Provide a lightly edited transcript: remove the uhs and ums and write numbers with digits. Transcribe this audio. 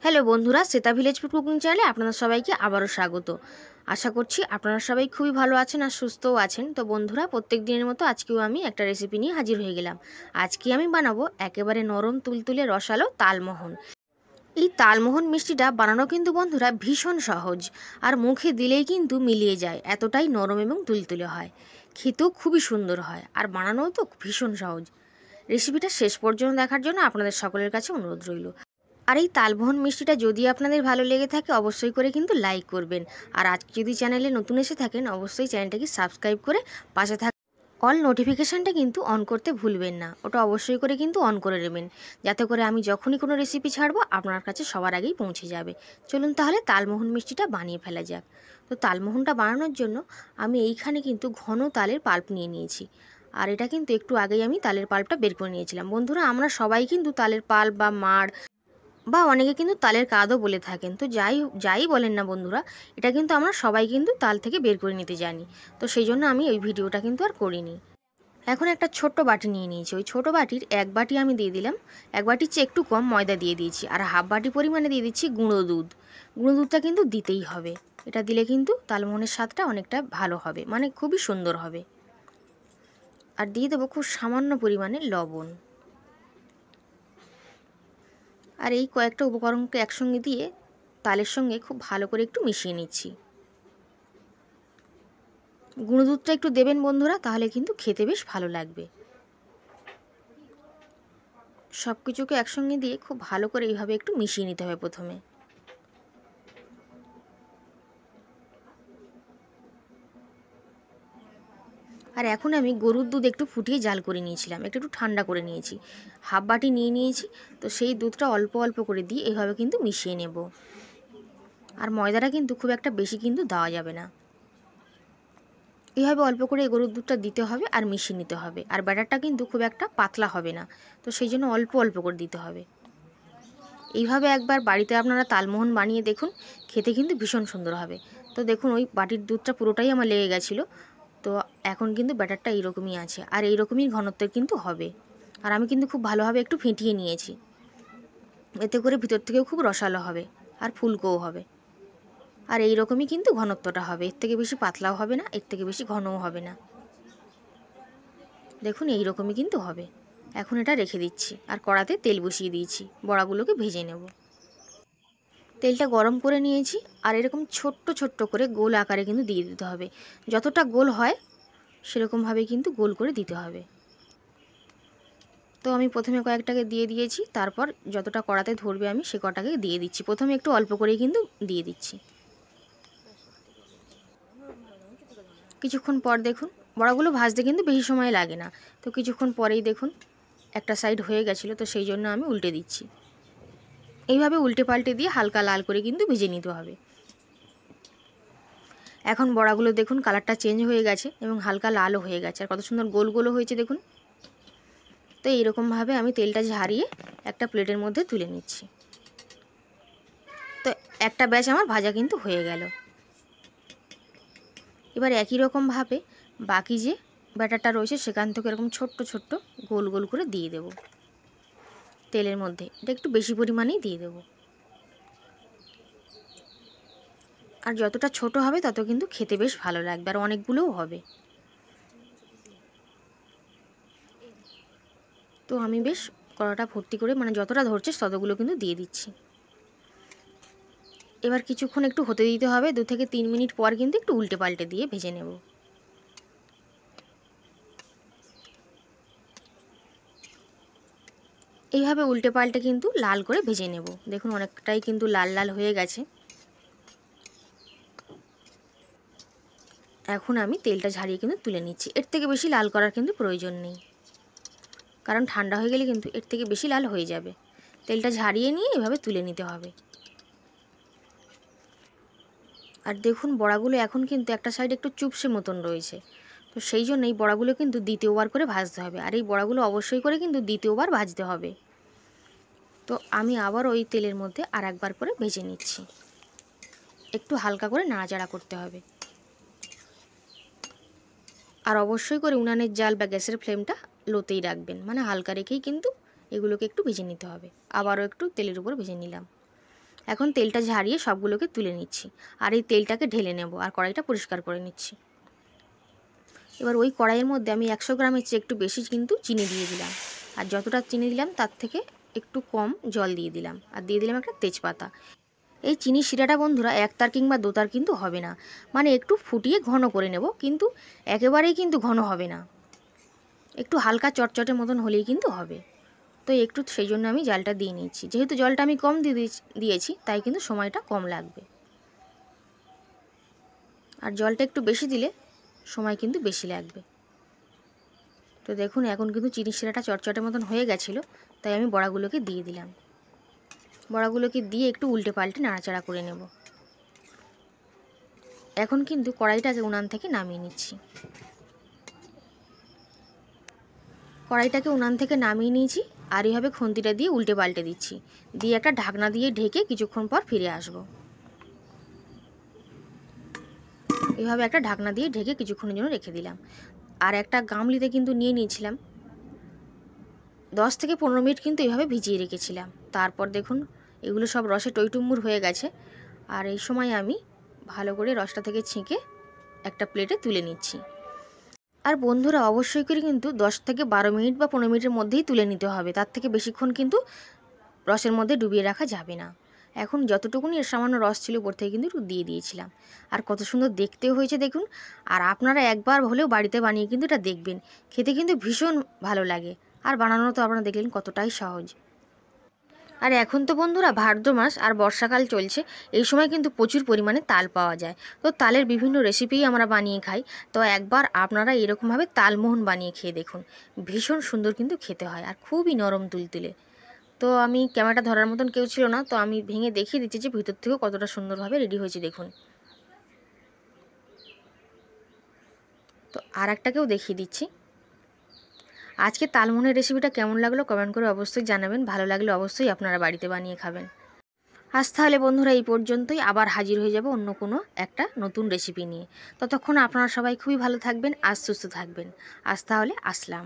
Hello বন্ধুরা, Shweta village food cooking চ্যানেলে আপনাদের সবাইকে আবারও স্বাগত। আশা করছি আপনারা সবাই খুবই ভালো আছেন আর সুস্থও আছেন। তো বন্ধুরা, প্রত্যেক দিনের মতো আজকেও আমি একটা রেসিপি নিয়ে হাজির হয়ে গেলাম। আজকে আমি বানাবো একেবারে নরম তুলতুলে রসালো তালমোহন। এই তালমোহন মিষ্টিটা বানানো কিন্তু বন্ধুরা ভীষণ সহজ, আর মুখে দিলেই কিন্তু মিলিয়ে যায়, এতটাই নরম এবং তুলতুলে হয়। খেতেও খুবই সুন্দর হয়, আর বানানোও তো ভীষণ সহজ। রেসিপিটা শেষ পর্যন্ত দেখার জন্য আপনাদের সকলের কাছে অনুরোধ রইল। আর এই তালমোহন মিষ্টিটা যদি আপনাদের ভালো লেগে থাকে অবশ্যই করে কিন্তু লাইক করবেন। আর আজ যদি চ্যানেলে নতুন এসে থাকেন অবশ্যই চ্যানেলটাকে সাবস্ক্রাইব করে পাশে থাকা অল নোটিফিকেশানটা কিন্তু অন করতে ভুলবেন না। ওটা অবশ্যই করে কিন্তু অন করে নেবেন, যাতে করে আমি যখনই কোনো রেসিপি ছাড়বো আপনার কাছে সবার আগেই পৌঁছে যাবে। চলুন তাহলে তালমোহন মিষ্টিটা বানিয়ে ফেলা যাক। তো তালমোহনটা বানানোর জন্য আমি এইখানে কিন্তু ঘন তালের পাল্প নিয়ে নিয়েছি। আর এটা কিন্তু একটু আগেই আমি তালের পাল্পটা বের করে নিয়েছিলাম। বন্ধুরা, আমরা সবাই কিন্তু তালের পাল্প বা মাড় বা অনেকে কিন্তু তালের কাদও বলে থাকেন। তো যাই বলেন না বন্ধুরা, এটা কিন্তু আমরা সবাই কিন্তু তাল থেকে বের করে নিতে জানি। তো সেই জন্য আমি ওই ভিডিওটা কিন্তু আর করিনি। এখন একটা ছোট্ট বাটি নিয়ে নিয়েছি। ওই ছোটো বাটির এক বাটি আমি দিয়ে দিলাম, এক বাটির চেয়ে একটু কম ময়দা দিয়ে দিয়েছি, আর হাফ বাটি পরিমাণে দিয়ে দিচ্ছি গুঁড়ো দুধ। গুঁড়ো দুধটা কিন্তু দিতেই হবে, এটা দিলে কিন্তু তালমোহনের স্বাদটা অনেকটা ভালো হবে, মানে খুবই সুন্দর হবে। আর দিয়ে দেবো খুব সামান্য পরিমাণে লবণ। আর এই কয়েকটা উপকরণকে একসঙ্গে দিয়ে তালের সঙ্গে খুব ভালো করে একটু মিশিয়ে নিচ্ছি। গুঁড়ো দুধটা একটু দেবেন বন্ধুরা, তাহলে কিন্তু খেতে বেশ ভালো লাগবে। সব কিছুকে একসঙ্গে দিয়ে খুব ভালো করে এইভাবে একটু মিশিয়ে নিতে হবে প্রথমে। আর এখন আমি গরুর দুধ একটু ফুটিয়ে জাল করে নিয়েছিলাম, একটু ঠান্ডা করে নিয়েছি, হাফ বাটি নিয়ে নিয়েছি। তো সেই দুধটা অল্প অল্প করে দিয়ে এইভাবে কিন্তু মিশিয়ে নেব। আর ময়দাটা কিন্তু খুব একটা বেশি কিন্তু দেওয়া যাবে না, এইভাবে অল্প করে গরুর দুধটা দিতে হবে আর মিশিয়ে নিতে হবে। আর ব্যাটারটা কিন্তু খুব একটা পাতলা হবে না, তো সেই জন্য অল্প অল্প করে দিতে হবে। এইভাবে একবার বাড়িতে আপনারা তালমোহন বানিয়ে দেখুন, খেতে কিন্তু ভীষণ সুন্দর হবে। তো দেখুন, ওই বাটির দুধটা পুরোটাই আমার লেগে গেছিলো। তো এখন কিন্তু ব্যাটারটা এইরকমই আছে, আর এইরকমই ঘনত্বের কিন্তু হবে। আর আমি কিন্তু খুব ভালোভাবে একটু ফেটিয়ে নিয়েছি, এতে করে ভিতর থেকেও খুব রসালো হবে আর ফুলকোও হবে। আর এইরকমই কিন্তু ঘনত্বটা হবে, এর থেকে বেশি পাতলাও হবে না, এর থেকে বেশি ঘনও হবে না। দেখুন এইরকমই কিন্তু হবে। এখন এটা রেখে দিচ্ছি, আর কড়াতে তেল বসিয়ে দিয়েছি, বড়াগুলোকে ভেজে নেব। তেলটা গরম করে নিয়েছি, আর এরকম ছোট্ট ছোট্ট করে গোল আকারে কিন্তু দিয়ে দিতে হবে। যতটা গোল হয় সেরকমভাবে কিন্তু গোল করে দিতে হবে। তো আমি প্রথমে কয়েকটাকে দিয়ে দিয়েছি, তারপর যতটা কড়াতে ধরবে আমি সে কটাকে দিয়ে দিচ্ছি। প্রথমে একটু অল্প করেই কিন্তু দিয়ে দিচ্ছি। কিছুক্ষণ পর দেখুন, বড়াগুলো ভাজতে কিন্তু বেশি সময় লাগে না। তো কিছুক্ষণ পরেই দেখুন একটা সাইড হয়ে গেছিলো, তো সেই জন্য আমি উল্টে দিচ্ছি। এইভাবে উল্টে পাল্টে দিয়ে হালকা লাল করে কিন্তু ভেজে নিতে হবে। এখন বড়াগুলো দেখুন কালারটা চেঞ্জ হয়ে গেছে এবং হালকা লালও হয়ে গেছে, আর কত সুন্দর গোল গোলও হয়েছে দেখুন। তো এইরকমভাবে আমি তেলটা ঝারিয়ে একটা প্লেটের মধ্যে তুলে নিচ্ছি। তো একটা ব্যাচ আমার ভাজা কিন্তু হয়ে গেল। এবার একই রকমভাবে বাকি যে ব্যাটারটা রয়েছে সেখান থেকে এরকম ছোট্ট ছোট্ট গোল গোল করে দিয়ে দেব তেলের মধ্যে। এটা একটু বেশি পরিমাণেই দিয়ে দেব, আর যতটা ছোট হবে তত কিন্তু খেতে বেশ ভালো লাগবে, আর অনেকগুলোও হবে। তো আমি বেশ কড়াটা ভর্তি করে, মানে যতটা ধরছে ততগুলো কিন্তু দিয়ে দিচ্ছি। এবার কিছুক্ষণ একটু হতে দিতে হবে, 2 থেকে 3 মিনিট পর কিন্তু একটু উল্টে পাল্টে দিয়ে ভেজে নেব। এইভাবে উল্টে পাল্টে কিন্তু লাল করে ভেজে নেব। দেখুন অনেকটাই কিন্তু লাল লাল হয়ে গেছে। এখন আমি তেলটা ঝারিয়ে কিন্তু তুলে নিচ্ছি। এর থেকে বেশি লাল করার কিন্তু প্রয়োজন নেই, কারণ ঠান্ডা হয়ে গেলে কিন্তু এর থেকে বেশি লাল হয়ে যাবে। তেলটা ঝারিয়ে নিয়ে এভাবে তুলে নিতে হবে। আর দেখুন বড়াগুলো এখন কিন্তু একটা সাইড একটু চুপসে মতন রয়েছে, তো সেই জন্য এই বড়াগুলো কিন্তু দ্বিতীয়বার করে ভাজতে হবে। আর এই বড়াগুলো অবশ্যই করে কিন্তু দ্বিতীয়বার ভাজতে হবে। তো আমি আবার ওই তেলের মধ্যে আর একবার করে ভেজে নিচ্ছি। একটু হালকা করে নাড়াচাড়া করতে হবে। আর অবশ্যই করে উনানের জাল বা গ্যাসের ফ্লেমটা লোতেই রাখবেন, মানে হালকা রেখেই কিন্তু এগুলোকে একটু ভেজে নিতে হবে। আবারও একটু তেলের উপর ভেজে নিলাম। এখন তেলটা ঝারিয়ে সবগুলোকে তুলে নিচ্ছি, আর এই তেলটাকে ঢেলে নেব আর কড়াইটা পরিষ্কার করে নিচ্ছি। এবার ওই কড়াইয়ের মধ্যে আমি 100 গ্রামের চেয়ে একটু বেশি কিন্তু চিনি দিয়ে দিলাম, আর যতটা চিনি দিলাম তার থেকে একটু কম জল দিয়ে দিলাম, আর দিয়ে দিলাম একটা তেজপাতা। এই চিনি শিরাটা বন্ধুরা একতার কিংবা দোতার কিন্তু হবে না, মানে একটু ফুটিয়ে ঘন করে নেব, কিন্তু একেবারেই কিন্তু ঘন হবে না, একটু হালকা চটচটে মতন হলেই কিন্তু হবে। তো একটু সেই জন্য আমি জালটা দিয়ে নিচ্ছি, যেহেতু জলটা আমি কম দিয়েছি তাই কিন্তু সময়টা কম লাগবে, আর জলটা একটু বেশি দিলে সময় কিন্তু বেশি লাগবে। তো দেখুন এখন কিন্তু চিনি শিরাটা চটচটে মতন হয়ে গেছিলো, তাই আমি বড়াগুলোকে দিয়ে দিলাম। বড়াগুলোকে দিয়ে একটু উল্টে পাল্টে নাড়াচাড়া করে নেব। এখন কিন্তু কড়াইটাকে উনান থেকে নামিয়ে নিচ্ছি। কড়াইটাকে উনান থেকে নামিয়ে নিয়েছি, আর এইভাবে খুন্তিটা দিয়ে উল্টে পাল্টে দিচ্ছি, দিয়ে একটা ঢাকনা দিয়ে ঢেকে কিছুক্ষণ পর ফিরে আসব। এইভাবে একটা ঢাকনা দিয়ে ঢেকে কিছুক্ষণের জন্য রেখে দিলাম। আর একটা গামলিতে কিন্তু নিয়ে নিয়েছিলাম 10 থেকে 15 মিনিট কিন্তু এইভাবে ভিজিয়ে রেখেছিলাম। তারপর দেখুন এগুলো সব রসে টইটুম্বুর হয়ে গেছে, আর এই সময় আমি ভালো করে রসটা থেকে ছেঁকে একটা প্লেটে তুলে নিচ্ছি। আর বন্ধুরা অবশ্যই করে কিন্তু 10 থেকে 12 মিনিট বা 15 মিনিটের মধ্যেই তুলে নিতে হবে, তার থেকে বেশিক্ষণ কিন্তু রসের মধ্যে ডুবিয়ে রাখা যাবে না। এখন যতটুকুনি এর সামান্য রস ছিল উপর থেকে কিন্তু একটু দিয়ে দিয়েছিলাম, আর কত সুন্দর দেখতেও হয়েছে দেখুন। আর আপনারা একবার হলেও বাড়িতে বানিয়ে কিন্তু এটা দেখবেন, খেতে কিন্তু ভীষণ ভালো লাগে, আর বানানো তো আপনারা দেখলেন কতটাই সহজ। আর এখন তো বন্ধুরা ভাদ্র মাস আর বর্ষাকাল চলছে, এই সময় কিন্তু প্রচুর পরিমাণে তাল পাওয়া যায়। তো তালের বিভিন্ন রেসিপিই আমরা বানিয়ে খাই, তো একবার আপনারা এরকমভাবে তালমোহন বানিয়ে খেয়ে দেখুন, ভীষণ সুন্দর কিন্তু খেতে হয় আর খুবই নরম তুলতুলে। তো আমি ক্যামেরাটা ধরার মতন কেউ ছিল না, তো আমি ভেঙে দেখিয়ে দিচ্ছি যে ভিতর থেকেও কতটা সুন্দরভাবে রেডি হয়েছে দেখুন। তো আর একটাকেও দেখিয়ে দিচ্ছি। আজকে তালমোহনের রেসিপিটা কেমন লাগলো কমেন্ট করে অবশ্যই জানাবেন, ভালো লাগলে অবশ্যই আপনারা বাড়িতে বানিয়ে খাবেন। আজ তাহলে বন্ধুরা এই পর্যন্তই, আবার হাজির হয়ে যাব অন্য কোনো একটা নতুন রেসিপি নিয়ে। ততক্ষণ আপনারা সবাই খুবই ভালো থাকবেন আর সুস্থ থাকবেন। আজ তাহলে আসলাম।